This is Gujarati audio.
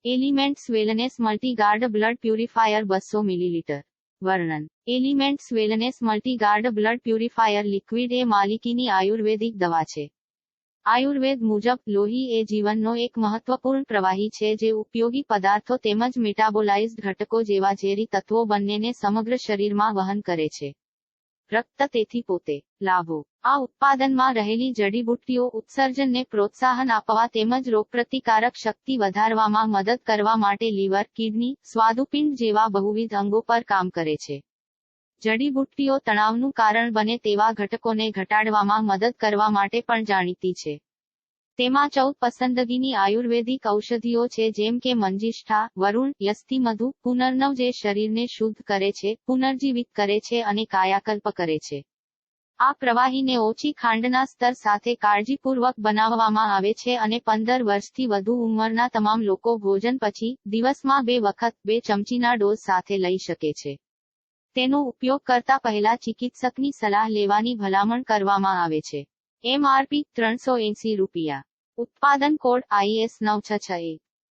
Elements wellness multiguard blood purifier 200 millilitre. વર્ણન. Elements wellness multiguard blood purifier liquid એ માલિકીની આયુર્વેદિક દવા છે. આયુર્વેદ મુજબ, લોહી એ જીવનનો એક મહત્વપૂર્ણ પ્રવાહી છે જે ઉપયોગી પદાર્થો તેમજ મેટાબોલાઇઝ્ડ ઘટકો જેવા ઝેરી તત્વો બંનેને સમગ્ર શરીરમાં વહન કરે છે. રક્ત તેથી પોતે. લાભો. આ ઉત્પાદનમાં રહેલી જડીબુટ્ટીઓ ઉત્સર્જનને પ્રોત્સાહન આપવા તેમજ રોગપ્રતિકારક શક્તિ વધારવામાં મદદ કરવા માટે લીવર, કિડની, સ્વાદુપિંડ જેવા બહુવિધ અંગો પર કામ કરે છે. જડીબુટ્ટીઓ તણાવનું કારણ બને તેવા ઘટકોને ઘટાડવામાં મદદ કરવા માટે પણ જાણીતી છે. તેમાં 14 પસંદગીની આયુર્વેદિક ઔષધિઓ છે જેમ કે મંજિષ્ઠા, વરુણ, યસ્તિમધુ, પુનર્નવ જે શરીરને શુદ્ધ કરે છે, પુનર્જીવિત કરે છે અને કાયાકલ્પ કરે છે. આ પ્રવાહીને ઓછી ખાંડના સ્તર સાથે કાળજીપૂર્વક બનાવવામાં આવે છે અને 15 વર્ષથી વધુ ઉંમરના તમામ લોકો ભોજન પછી, દિવસમાં 2 વખત, 2 ચમચીના ડોઝ સાથે લઈ શકે છે. તેનો ઉપયોગ કરતા પહેલા ચિકિત્સકની સલાહ લેવાની ભલામણ કરવામાં આવે છે. MRP ₹380. ઉત્પાદન કોડ IS 9661.